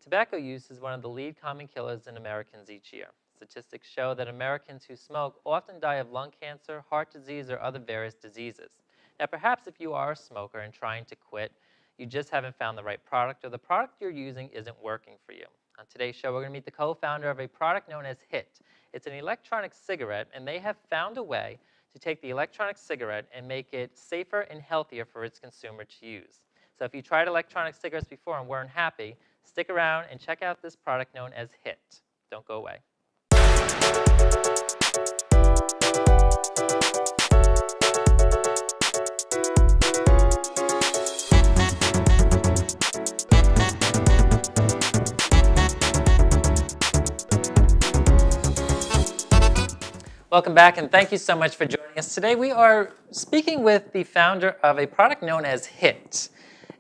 Tobacco use is one of the lead common killers in Americans each year. Statistics show that Americans who smoke often die of lung cancer, heart disease, or other various diseases. Now, perhaps if you are a smoker and trying to quit, you just haven't found the right product or the product you're using isn't working for you. On today's show, we're going to meet the co-founder of a product known as HIT. It's an electronic cigarette, and they have found a way to take the electronic cigarette and make it safer and healthier for its consumer to use. So if you tried electronic cigarettes before and weren't happy, stick around and check out this product known as HIT. Don't go away. Welcome back, and thank you so much for joining us. Today we are speaking with the founder of a product known as HIT.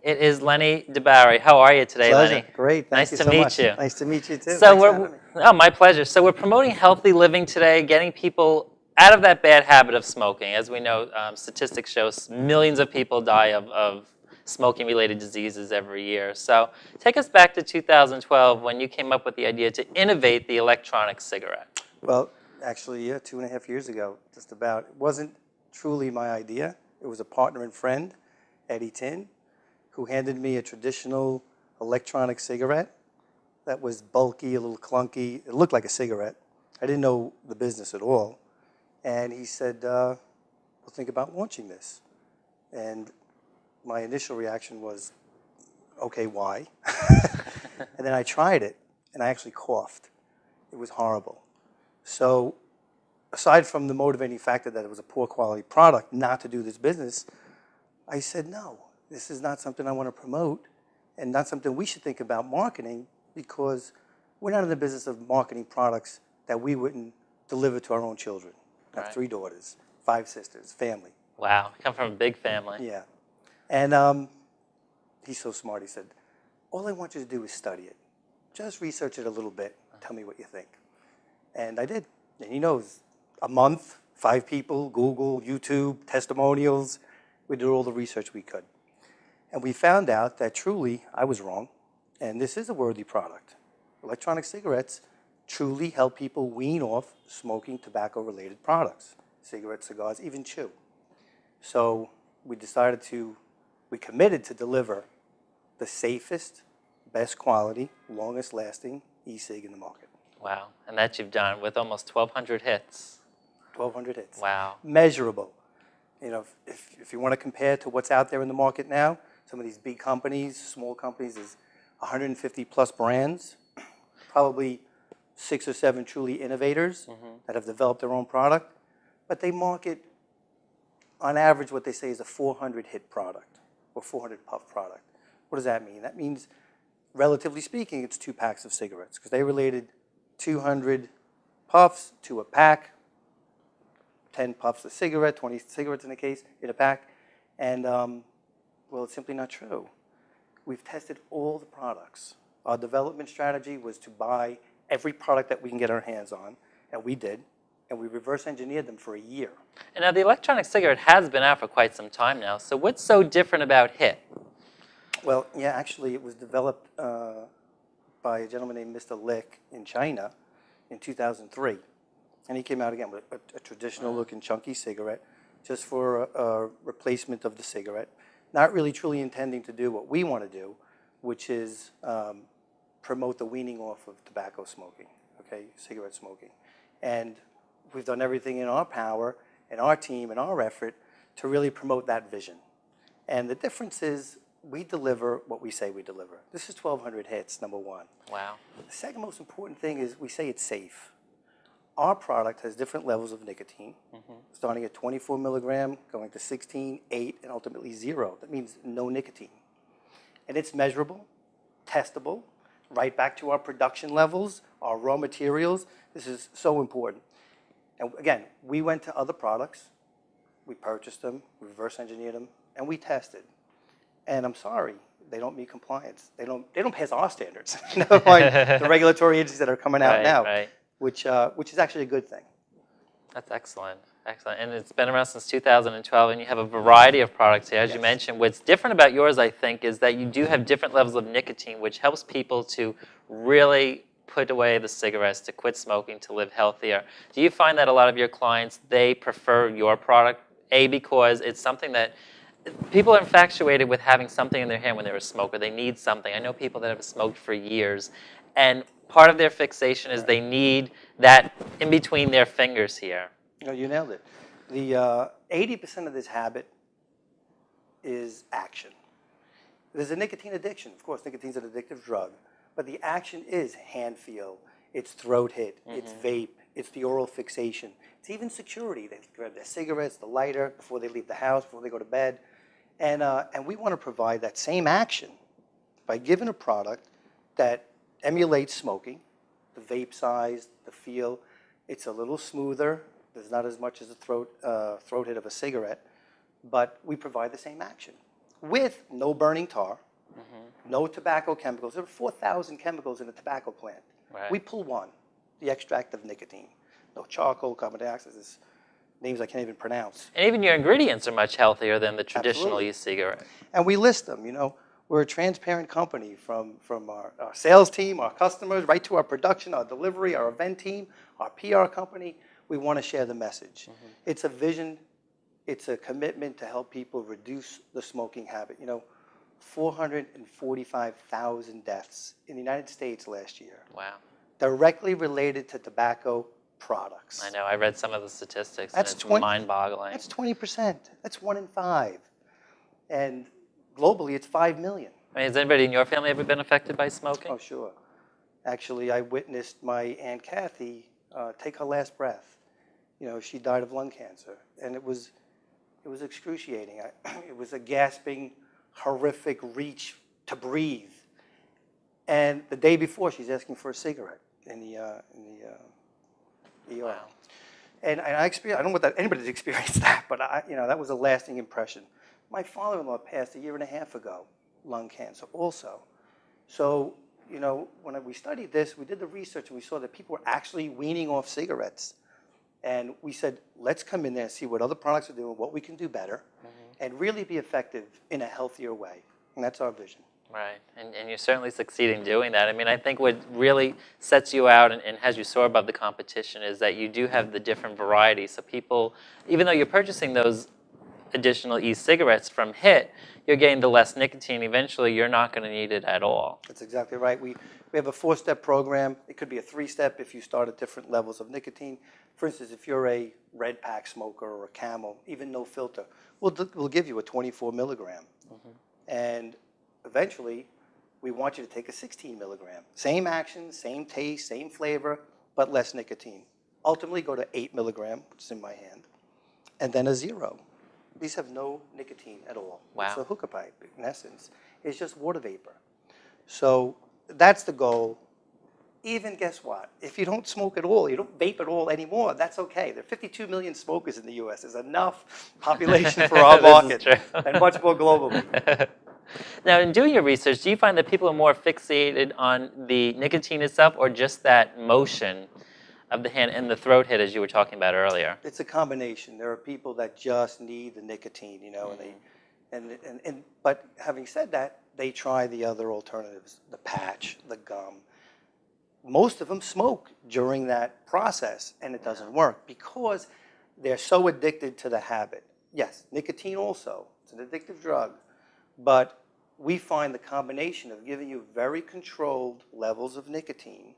It is Lenny Di Bari. How are you today, Pleasure. Lenny? Great. Thank you so much. Nice to meet you. Nice to meet you, too. Oh, my pleasure. So we're promoting healthy living today, getting people out of that bad habit of smoking. As we know, statistics show millions of people die of smoking-related diseases every year. So take us back to 2012 when you came up with the idea to innovate the electronic cigarette. Well, actually, 2.5 years ago, just about. It wasn't truly my idea. It was a partner and friend, Eddie Tin, who handed me a traditional electronic cigarette that was bulky, a little clunky. It looked like a cigarette. I didn't know the business at all. And he said, we'll think about launching this. And my initial reaction was, okay, why? And then I tried it, and I actually coughed. It was horrible. So aside from the motivating factor that it was a poor quality product not to do this business, I said, no, this is not something I want to promote and not something we should think about marketing, because we're not in the business of marketing products that we wouldn't deliver to our own children. I have 3 daughters, 5 sisters, family. Wow, come from a big family. Yeah. And he's so smart. He said, all I want you to do is study it. Just research it a little bit. Tell me what you think. And I did. And he knows, a month, 5 people, Google, YouTube, testimonials. We did all the research we could. And we found out that truly I was wrong, and this is a worthy product. Electronic cigarettes truly help people wean off smoking tobacco-related products, cigarettes, cigars, even chew. So we committed to deliver the safest, best quality, longest lasting e-cig in the market. Wow, and that you've done with almost 1,200 hits. 1,200 hits. Wow. Measurable. You know, if you want to compare to what's out there in the market now, some of these big companies, small companies, there's 150 plus brands, probably 6 or 7 truly innovators that have developed their own product, but they market, on average, what they say is a 400 hit product or 400 puff product. What does that mean? That means, relatively speaking, it's 2 packs of cigarettes, because they related 200 puffs to a pack, 10 puffs a cigarette, 20 cigarettes in a case, in a pack, and well, it's simply not true. We've tested all the products. Our development strategy was to buy every product that we can get our hands on, and we did, and we reverse engineered them for a year. And now the electronic cigarette has been out for quite some time now, so what's so different about HIT? Well, yeah, actually it was developed by a gentleman named Mr. Lick in China in 2003. And he came out again with a traditional looking chunky cigarette just for a replacement of the cigarette, not really truly intending to do what we want to do, which is promote the weaning off of tobacco smoking, okay, cigarette smoking. And we've done everything in our power and our team and our effort to really promote that vision. And the difference is we deliver what we say we deliver. This is 1,200 hits, number one. Wow. The second most important thing is we say it's safe. Our product has different levels of nicotine, starting at 24 milligram, going to 16, 8, and ultimately 0. That means no nicotine. And it's measurable, testable, right back to our production levels, our raw materials. This is so important. And again, we went to other products, we purchased them, we reverse engineered them, and we tested. And I'm sorry, they don't meet compliance. They don't pass our standards. Never mind the regulatory agencies that are coming out now. Right. Which is actually a good thing. That's excellent. Excellent. And it's been around since 2012, and you have a variety of products here. As you Yes. mentioned, what's different about yours, I think, is that you do have different levels of nicotine, which helps people to really put away the cigarettes, to quit smoking, to live healthier. Do you find that a lot of your clients, they prefer your product, A, because it's something that people are infatuated with having something in their hand when they're a smoker. They need something. I know people that have smoked for years, and part of their fixation is they need that in between their fingers here. No, you nailed it. The 80% of this habit is action. There's a nicotine addiction. Of course, nicotine's an addictive drug, but the action is hand feel, it's throat hit, it's vape, it's the oral fixation. It's even security. They grab their cigarettes, the lighter, before they leave the house, before they go to bed. And we want to provide that same action by giving a product that emulates smoking, the vape size, the feel. It's a little smoother. There's not as much as a throat hit of a cigarette, but we provide the same action with no burning tar, no tobacco chemicals. There are 4,000 chemicals in a tobacco plant. Right. We pull one, the extract of nicotine. No charcoal, carbon dioxide, there's names I can't even pronounce. And even your ingredients are much healthier than the traditional Absolutely. e-cigarette. And we list them, you know. We're a transparent company from our sales team, our customers, right to our production, our delivery, our event team, our PR company. We want to share the message. It's a vision. It's a commitment to help people reduce the smoking habit. You know, 445,000 deaths in the United States last year, Wow. directly related to tobacco products. I know. I read some of the statistics, That's and it's 20 mind-boggling. That's 20%. That's 1 in 5. And globally, it's 5 million. I mean, has anybody in your family ever been affected by smoking? Oh, sure. Actually, I witnessed my Aunt Kathy take her last breath. You know, she died of lung cancer, and it was excruciating. It was a gasping, horrific reach to breathe. And the day before, she's asking for a cigarette in the ER. Wow. And I experienced, I don't know what anybody's experienced that, but that was a lasting impression. My father-in-law passed 1.5 years ago, lung cancer also. So, you know, when we studied this, we did the research and we saw that people were actually weaning off cigarettes. And we said, let's come in there and see what other products are doing, what we can do better, and really be effective in a healthier way. And that's our vision. Right, and you're certainly succeeding doing that. I mean, I think what really sets you out and has you soar above the competition is that you do have the different varieties. So people, even though you're purchasing those additional e-cigarettes from HIT, you're getting the less nicotine. Eventually, you're not going to need it at all. That's exactly right. We have a 4-step program. It could be a 3-step if you start at different levels of nicotine. For instance, if you're a red pack smoker or a Camel, even no filter, we'll give you a 24 milligram. And eventually, we want you to take a 16 milligram. Same action, same taste, same flavor, but less nicotine. Ultimately, go to 8 milligram, which is in my hand, and then a 0. These have no nicotine at all. Wow. It's a hookah pipe, in essence. It's just water vapor. So that's the goal. Even, guess what? If you don't smoke at all, you don't vape at all anymore, that's okay. There are 52 million smokers in the U.S. There's enough population for our market, and much more globally. Now, in doing your research, do you find that people are more fixated on the nicotine itself or just that motion of the hand and the throat hit, as you were talking about earlier? It's a combination. There are people that just need the nicotine, you know, but having said that, they try the other alternatives, the patch, the gum. Most of them smoke during that process, and it doesn't work because they're so addicted to the habit. Yes, nicotine also, it's an addictive drug, but we find the combination of giving you very controlled levels of nicotine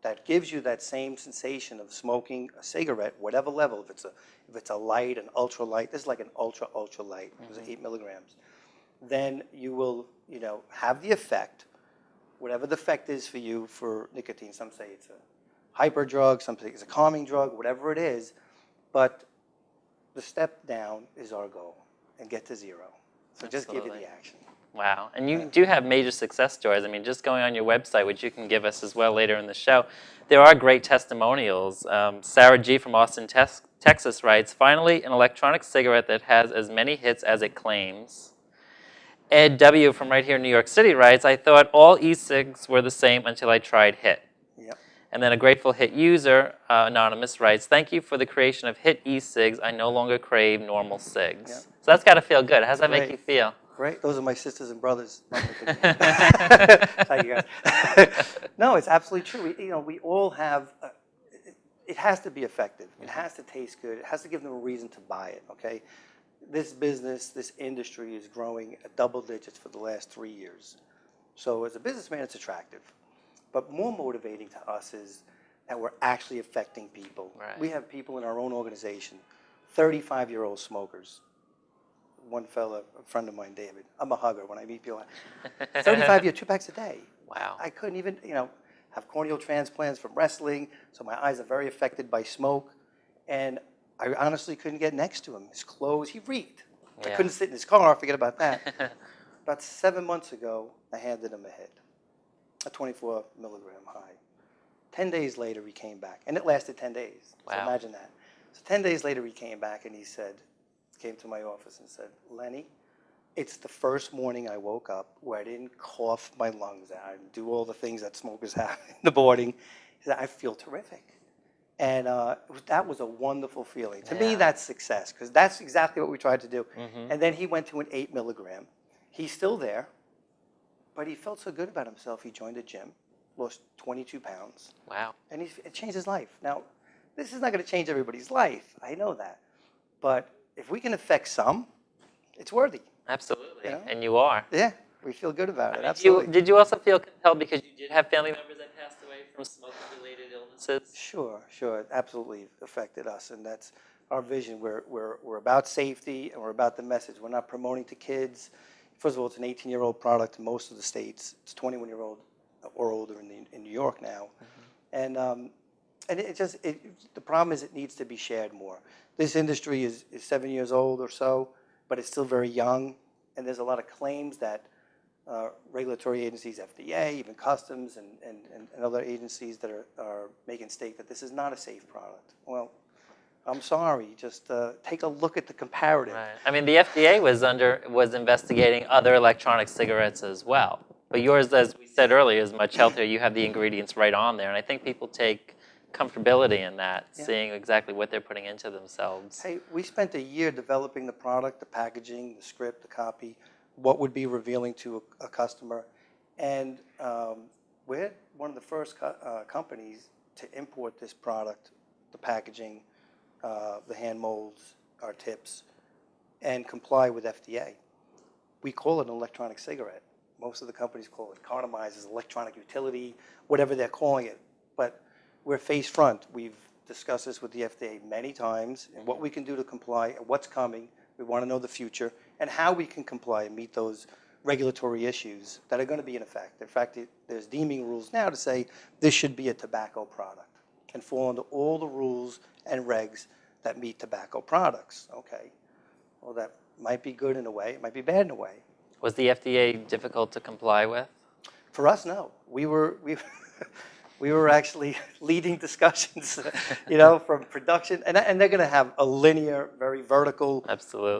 that gives you that same sensation of smoking a cigarette, whatever level. If it's a light, an ultra light, this is like an ultra light. It's 8 milligrams. Then you will, you know, have the effect, whatever the effect is for you for nicotine. Some say it's a hyper drug, some say it's a calming drug, whatever it is. But the step down is our goal, and get to 0. So just give you the action. Wow. And you do have major success stories. I mean, just going on your website, which you can give us as well later in the show, there are great testimonials. Sarah G. from Austin, Texas writes, "Finally, an electronic cigarette that has as many hits as it claims." Ed W. from right here in New York City writes, "I thought all e-cigs were the same until I tried HIT." Yep. And then a Grateful Hit user, Anonymous, writes, "Thank you for the creation of Hit e-cigs. I no longer crave normal cigs." Yeah. So that's got to feel good. How does that make Great. you feel? Great. Those are my sisters and brothers. Thank you guys. No, it's absolutely true. We all have. It has to be effective. It has to taste good. It has to give them a reason to buy it. Okay, this business, this industry is growing at double digits for the last 3 years. So as a businessman, it's attractive. But more motivating to us is that we're actually affecting people. Right. We have people in our own organization, 35-year-old smokers. One fella, a friend of mine, David. I'm a hugger when I meet people. 35 years, 2 packs a day. Wow. I couldn't even, have corneal transplants from wrestling, so my eyes are very affected by smoke. And I honestly couldn't get next to him. His clothes, he reeked. I couldn't sit in his car, forget about that. About 7 months ago, I handed him a hit, a 24 milligram high. 10 days later, he came back, and it lasted 10 days. Wow. So imagine that. So 10 days later, he came back, and he came to my office and said, "Lenny, it's the first morning I woke up where I didn't cough my lungs out and do all the things that smokers have in the morning. He said, I feel terrific." And that was a wonderful feeling. To me, that's success, because that's exactly what we tried to do. Mm-hmm. And then he went to an 8 milligram. He's still there, but he felt so good about himself. He joined a gym, lost 22 pounds. Wow. And it changed his life. Now, this is not going to change everybody's life. I know that. But if we can affect some, it's worthy. Absolutely. You know? And you are. Yeah, we feel good about it. Did Absolutely. you also feel compelled because you did have family members that passed away from smoking-related illnesses? Sure. It absolutely affected us, and that's our vision. We're about safety, and we're about the message. We're not promoting to kids. First of all, it's an 18-year-old product in most of the states. It's 21-year-old or older in New York now, and the problem is it needs to be shared more. This industry is 7 years old or so, but it's still very young, and there's a lot of claims that regulatory agencies, FDA, even customs, and other agencies that are making state that this is not a safe product. Well, I'm sorry, just take a look at the comparative. Right. I mean, the FDA was investigating other electronic cigarettes as well. But yours, as we said earlier, is much healthier. You have the ingredients right on there, and I think people take comfortability in that, seeing exactly what they're putting into themselves. Hey, we spent a year developing the product, the packaging, the script, the copy, what would be revealing to a customer, and we're one of the first companies to import this product, the packaging, the hand molds, our tips, and comply with FDA. We call it an electronic cigarette. Most of the companies call it cartomizers, electronic utility, whatever they're calling it. But we're face front. We've discussed this with the FDA many times, and what we can do to comply, and what's coming. We want to know the future, and how we can comply and meet those regulatory issues that are going to be in effect. In fact, there's deeming rules now to say this should be a tobacco product and fall under all the rules and regs that meet tobacco products. Okay, well, that might be good in a way. It might be bad in a way. Was the FDA difficult to comply with? For us, no. We were actually leading discussions, from production, and they're going to have a linear, very vertical,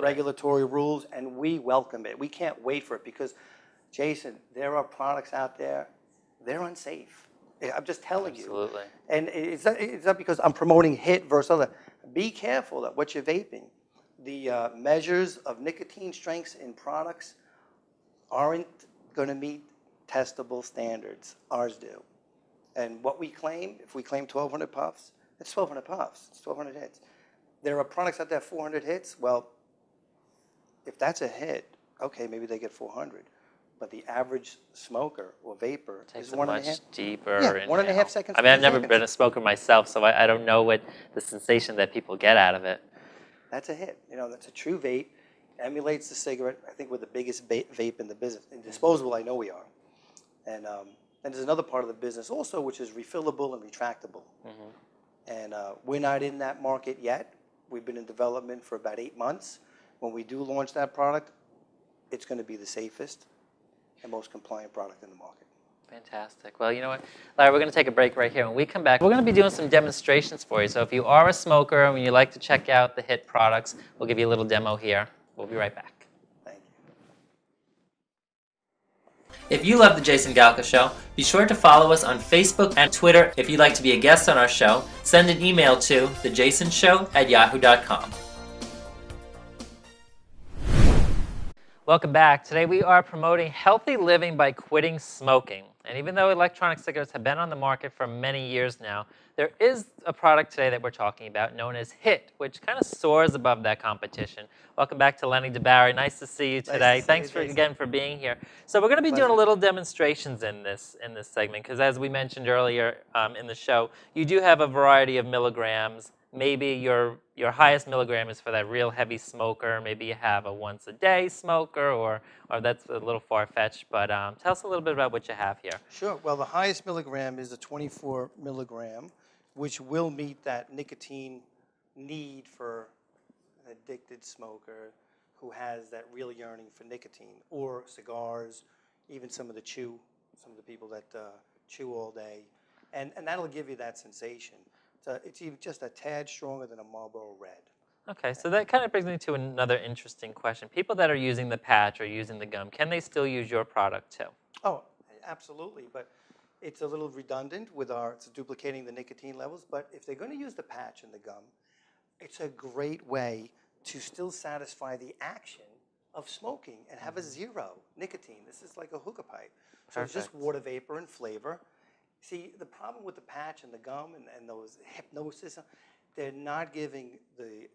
regulatory rules, and we welcome it. We can't wait for it because, Jason, there are products out there, they're unsafe. I'm just telling you. And it's not because I'm promoting HIT versus other. Be careful that what you're vaping. The measures of nicotine strengths in products aren't going to meet testable standards. Ours do. And what we claim, if we claim 1,200 puffs, it's 1,200 puffs. It's 1,200 hits. There are products out there 400 hits. Well, if that's a hit, okay, maybe they get 400. But the average smoker or vapor is 1.5. Much deeper. Yeah, 1.5 seconds. I mean, I've never been a smoker myself, so I don't know what the sensation that people get out of it. That's a hit. That's a true vape. Emulates the cigarette. I think we're the biggest vape in the business. In disposable, I know we are. And there's another part of the business also, which is refillable and retractable. And we're not in that market yet. We've been in development for about 8 months. When we do launch that product, it's going to be the safest and most compliant product in the market. Fantastic. Well, you know what, Larry, we're going to take a break right here. When we come back, we're going to be doing some demonstrations for you. So if you are a smoker and you like to check out the HIT products, we'll give you a little demo here. We'll be right back. Thank If you love The Jason Galka Show, be sure to follow us on Facebook and Twitter. If you'd like to be a guest on our show, send an email to thejasonshow@yahoo.com. Welcome back. Today we are promoting healthy living by quitting smoking. And even though electronic cigarettes have been on the market for many years now, there is a product today that we're talking about known as HIT, which kind of soars above that competition. Welcome back to Lenny Di Bari. Nice to see you today. Nice to see Thanks you, Jason. again for being here. So we're going to be doing a Pleasure. little demonstrations in this segment because, as we mentioned earlier in the show, you do have a variety of milligrams. Maybe your highest milligram is for that real heavy smoker. Maybe you have a once-a-day smoker, or that's a little far-fetched. But tell us a little bit about what you have here. Sure. Well, the highest milligram is the 24 milligram, which will meet that nicotine need for an addicted smoker who has that real yearning for nicotine, or cigars, even some of the people that chew all day. And that'll give you that sensation. It's even just a tad stronger than a Marlboro Red. Okay, so that kind of brings me to another interesting question. People that are using the patch or using the gum, can they still use your product too? Oh, absolutely. But it's a little redundant it's duplicating the nicotine levels. But if they're going to use the patch and the gum, it's a great way to still satisfy the action of smoking and have a zero nicotine. This is like a hookah pipe. So it's just water vapor and flavor. See, the problem with the patch and the gum and those hypnosis, they're not giving the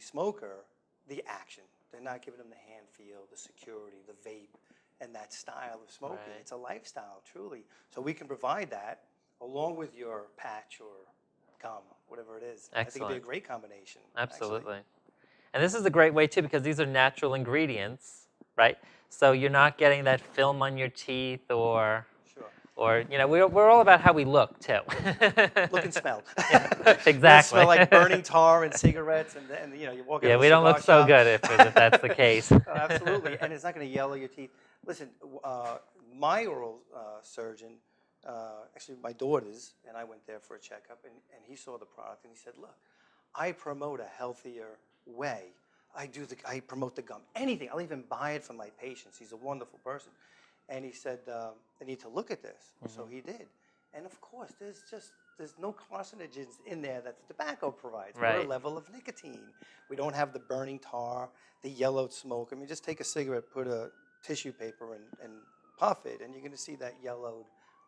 smoker the action. They're not giving them the hand feel, the security, the vape, and that style of smoking. Right. It's a lifestyle, truly. So we can provide that along with your patch or gum, whatever it is. Excellent. I think it'd be a great combination. Absolutely. Actually. And this is a great way, too, because these are natural ingredients, right? So you're not getting that film on your teeth or... Or, we're all about how we look, too. Look and smell. Yeah, exactly. We'll smell like burning tar and cigarettes, and you walk out Yeah, of we don't look so good if that's the case. Oh, absolutely, and it's not going to yellow your teeth. Listen, my oral surgeon, actually my daughter's, and I went there for a checkup, and he saw the product, and he said, look, I promote a healthier way. I promote the gum. Anything. I'll even buy it for my patients. He's a wonderful person. And he said, I need to look at this. Mm-hmm. So he did. And of course, there's no carcinogens in there that the tobacco provides. Right. We're a level of nicotine. We don't have the burning tar, the yellowed smoke. I mean, just take a cigarette, put a tissue paper and puff it, and you're going to see that yellowed,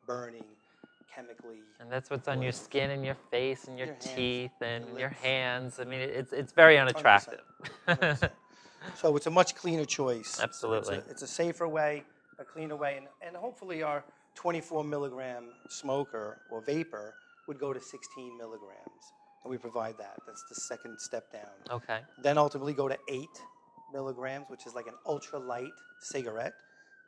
burning, chemically. And that's what's on your skin and your face and your teeth and your hands. I mean, it's very unattractive. 100%. So it's a much cleaner choice. Absolutely. It's a safer way, a cleaner way, and hopefully our 24 milligram smoker or vapor would go to 16 milligrams, and we provide that. That's the second step down. Okay. Then ultimately go to 8 milligrams, which is like an ultra-light cigarette.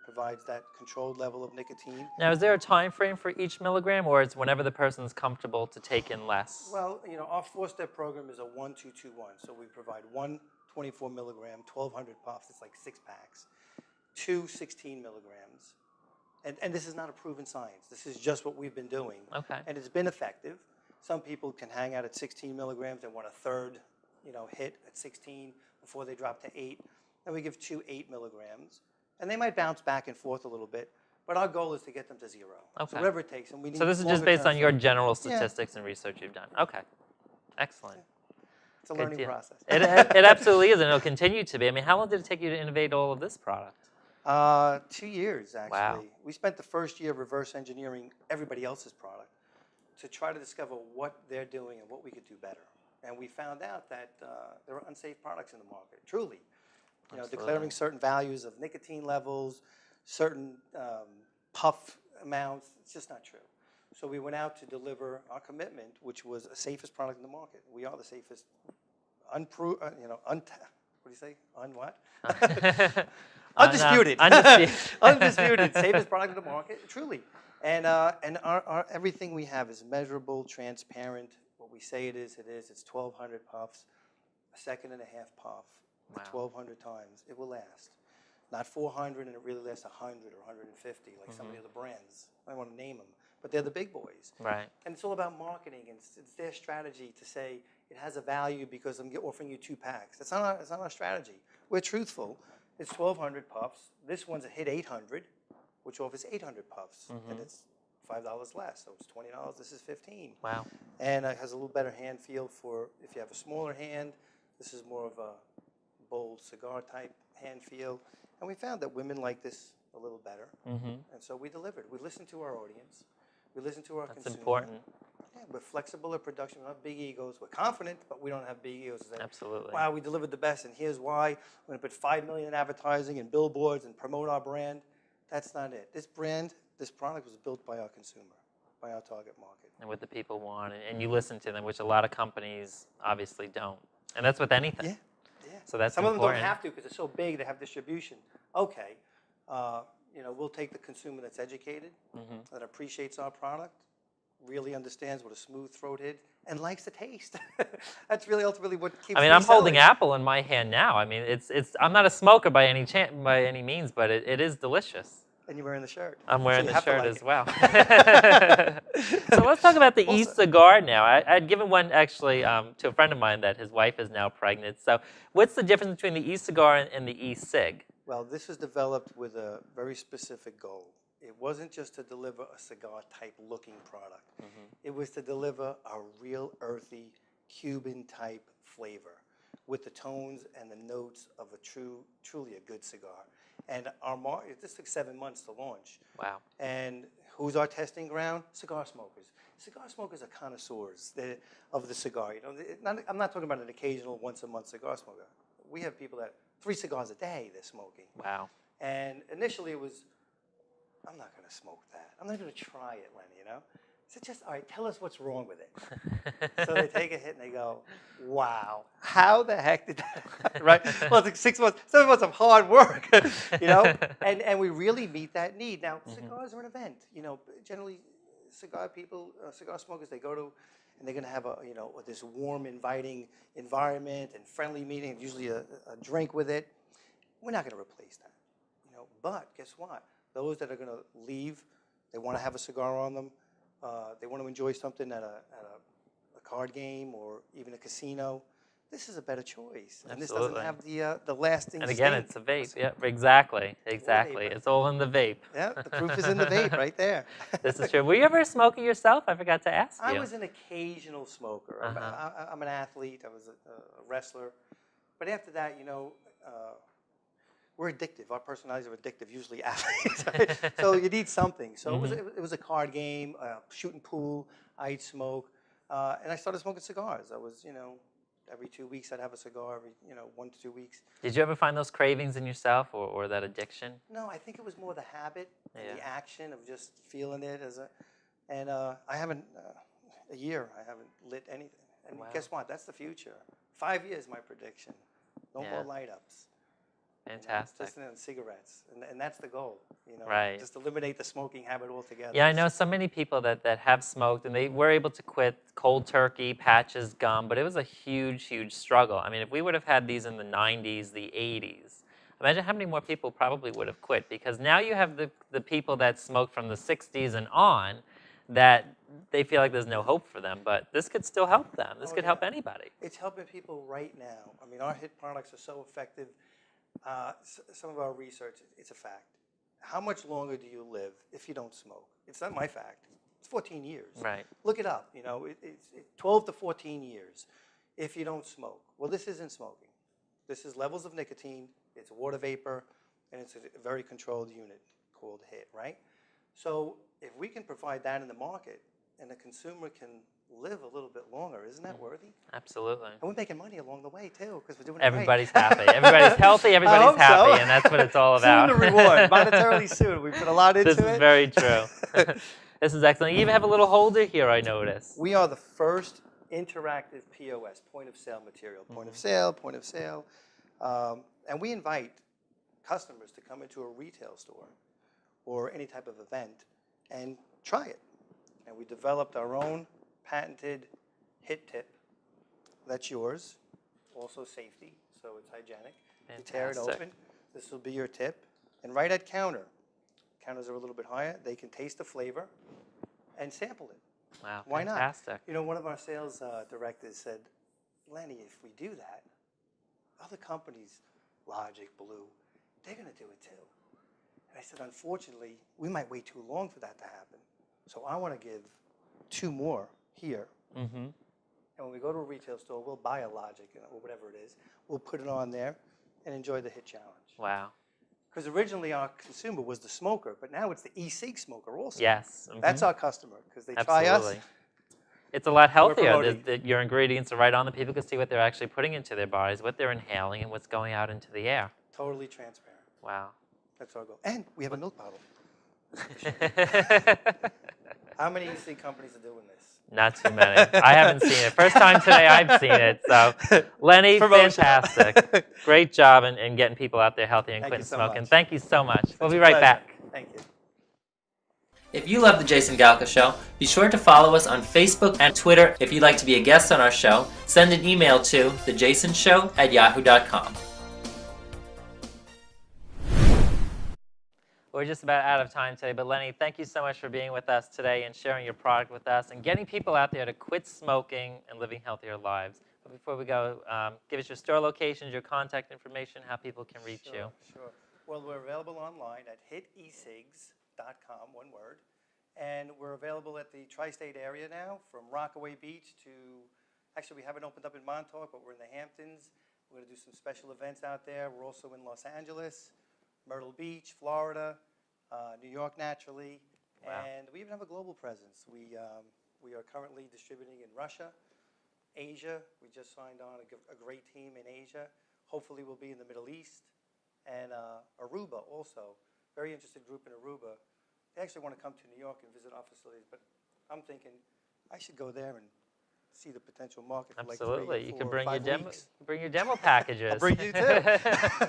Provides that controlled level of nicotine. Now, is there a time frame for each milligram, or it's whenever the person's comfortable to take in less? Well, our 4-step program is a 1-2-2-1. So we provide one 24 milligram, 1,200 puffs. It's like 6 packs. 2 16 milligrams. And this is not a proven science. This is just what we've been doing. Okay. And it's been effective. Some people can hang out at 16 milligrams and want a third, hit at 16 before they drop to 8. And we give 2 8 milligrams. And they might bounce back and forth a little bit. But our goal is to get them to 0. Okay. So whatever it takes. And we need so this is just based on your general statistics and research you've done. Okay. Excellent. It's a learning process. It absolutely is, and it'll continue to be. I mean, how long did it take you to innovate all of this product? 2 years, actually. Wow. We spent the first year reverse engineering everybody else's product to try to discover what they're doing and what we could do better. And we found out that there are unsafe products in the market, truly. Declaring certain values of nicotine levels, certain puff amounts. It's just not true. So we went out to deliver our commitment, which was the safest product in the market. We are the safest, what do you say? Undisputed. Undisputed, safest product in the market, truly. And our everything we have is measurable, transparent. What we say it is. It's 1,200 puffs, a second and a half puff. Wow. 1,200 times, it will last. Not 400, and it really lasts 100 or 150, like some of the other brands. I don't want to name them, but they're the big boys. Right. And it's all about marketing, and it's their strategy to say it has a value because I'm offering you 2 packs. That's not our strategy. We're truthful. It's 1,200 puffs. This one's a hit 800, which offers 800 puffs, and it's $5 less, so it's $20. This is $15. Wow. And it has a little better hand feel for if you have a smaller hand. This is more of a bold cigar type hand feel, and we found that women like this a little better, and so we delivered. We listened to our audience. We listened to our That's consumer. important. Yeah, we're flexible at production. We don't have big egos. We're confident, but we don't have big egos. Like, Absolutely. wow, we delivered the best, and here's why. We're going to put $5 million in advertising and billboards and promote our brand. That's not it. This brand, this product was built by our consumer, by our target market. And what the people want, and you listen to them, which a lot of companies obviously don't. And that's with anything. Yeah, yeah. So that's Some of them don't important. have to because they're so big, they have distribution. Okay, we'll take the consumer that's educated, that appreciates our product, really understands what a smooth throat is, and likes the taste. That's really ultimately what keeps. I mean, I'm holding apple in my hand now. I mean, it's. I'm not a smoker by any means, but it is delicious. And you're wearing the shirt. I'm wearing So the shirt like as well. So let's talk about the e-cigar now. I'd given one actually to a friend of mine that his wife is now pregnant. So what's the difference between the e-cigar and the e-cig? Well, this was developed with a very specific goal. It wasn't just to deliver a cigar-type looking product. It was to deliver a real earthy Cuban-type flavor with the tones and the notes of a truly a good cigar. And this took 7 months to launch. Wow. And who's our testing ground? Cigar smokers. Cigar smokers are connoisseurs of the cigar. I'm not talking about an occasional once-a-month cigar smoker. We have people that 3 cigars a day they're smoking. Wow. And initially it was, I'm not going to smoke that. I'm not going to try it, Lenny, So just, all right, tell us what's wrong with it. So they take a hit and they go, wow, how the heck did that happen, right? Well, it's 6 months, 7 months of hard work, and we really meet that need. Now, cigars are an event. Generally, cigar smokers, they go to, and they're going to have this warm, inviting environment and friendly meeting, usually a drink with it. We're not going to replace that, But guess what? Those that are going to leave, they want to have a cigar on them. They want to enjoy something at a card game or even a casino. This is a better choice, and this doesn't have the lasting. And again, it's a vape. Yeah, exactly. It's all in the vape. Yeah, the proof is in the vape right there. This is true. Were you ever a smoker yourself? I forgot to ask you. I was an occasional smoker. I'm an athlete. I was a wrestler, but after that, we're addictive. Our personalities are addictive, usually athletes. Right? So you need something. So it was a card game, shooting pool. I'd smoke, and I started smoking cigars. I was, every 2 weeks I'd have a cigar. Every 1 to 2 weeks. Did you ever find those cravings in yourself, or that addiction? No, I think it was more the habit and the action of just feeling it and I haven't a year. I haven't lit anything. And guess what? That's the future. 5 years, my prediction. No more light ups. Fantastic. Just in cigarettes, and that's the goal. Right. Just eliminate the smoking habit altogether. Yeah, I know so many people that have smoked, and they were able to quit cold turkey, patches, gum, but it was a huge, huge struggle. I mean, if we would have had these in the 90s, the 80s, imagine how many more people probably would have quit, because now you have the people that smoked from the 60s and on that they feel like there's no hope for them, but this could still help them. This could help anybody. It's helping people right now. I mean, our hit products are so effective. Some of our research, it's a fact. How much longer do you live if you don't smoke? It's not my fact. It's 14 years. Right. Look it up. It's 12 to 14 years if you don't smoke. Well, this isn't smoking. This is levels of nicotine. It's water vapor, and it's a very controlled unit called HIT, right? So if we can provide that in the market and the consumer can live a little bit longer, isn't that worthy? Absolutely. And we're making money along the way, too, because we're doing Everybody's it right. happy. Everybody's healthy. Everybody's happy, so. And that's what it's all about. Soon the reward, monetarily soon. We put a lot into it. This is very true. This is excellent. You even have a little holder here, I noticed. We are the first interactive POS, point of sale material. Point of sale. And we invite customers to come into a retail store or any type of event and try it. And we developed our own patented hit tip. That's yours. Also safety, so it's hygienic. Fantastic. You tear it open. This will be your tip. And right at counter, counters are a little bit higher. They can taste the flavor and sample it. Wow, Why fantastic. not? One of our sales directors said, Lenny, if we do that, other companies, Logic, Blue, they're going to do it too. I said, unfortunately, we might wait too long for that to happen. So I want to give 2 more here. Mm-hmm. And when we go to a retail store, we'll buy a Logic or whatever it is. We'll put it on there and enjoy the hit challenge. Wow. Because originally our consumer was the smoker, but now it's the e-cig smoker also. Yes. Mm-hmm. That's our customer because they Absolutely. try us. It's a lot healthier. promoting. Your ingredients are right on. The people can see what they're actually putting into their bodies, what they're inhaling, and what's going out into the air. Totally transparent. Wow. That's our goal. And we have a milk bottle. How many e-cig companies are doing this? Not too many. I haven't seen it. First time today I've seen it. So, Lenny, Promotion. fantastic. Great job in getting people out there healthy and Thank quitting you so smoking. much. Thank you so much. We'll It's be a right pleasure. back. Thank you. If you love The Jason Galka Show, be sure to follow us on Facebook and Twitter. If you'd like to be a guest on our show, send an email to thejasonshow@yahoo.com. We're just about out of time today, but Lenny, thank you so much for being with us today and sharing your product with us and getting people out there to quit smoking and living healthier lives. But before we go, give us your store locations, your contact information, how people can reach you. Sure. Well, we're available online at hitecigs.com, one word. And we're available at the tri-state area now, from Rockaway Beach to, actually we haven't opened up in Montauk, but we're in the Hamptons. We're going to do some special events out there. We're also in Los Angeles, Myrtle Beach, Florida, New York naturally, Wow. and we even have a global presence. We are currently distributing in Russia, Asia. We just signed on a great team in Asia. Hopefully we'll be in the Middle East, and Aruba also. Very interested group in Aruba. They actually want to come to New York and visit our facilities, but I'm thinking I should go there and see the potential market for Absolutely. like 3, You 4, can bring 5 your weeks. bring your demo packages. I'll bring you too.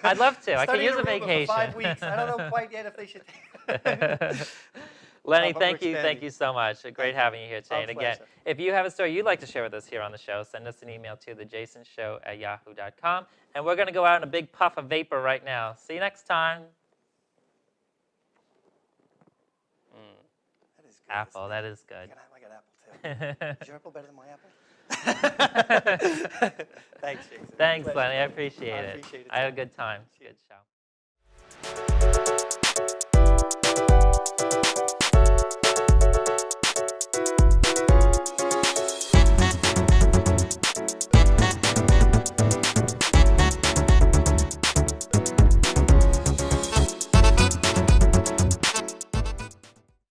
I'd love to. I could Study use in a Aruba vacation. for 5 weeks. I don't know quite yet if they should. Lenny, But thank we're you expanding. so much. Great having you here today. Our And again, pleasure. if you have a story you'd like to share with us here on the show, send us an email to thejasonshow@yahoo.com. And we're going to go out in a big puff of vapor right now. See you next time. That is good. Apple, that is good. I got apple too. Is your apple better than my apple? Thanks, Jason. Thanks, Pleasure. Lenny. I appreciate I it. appreciate it, I had a too. good time. Good show.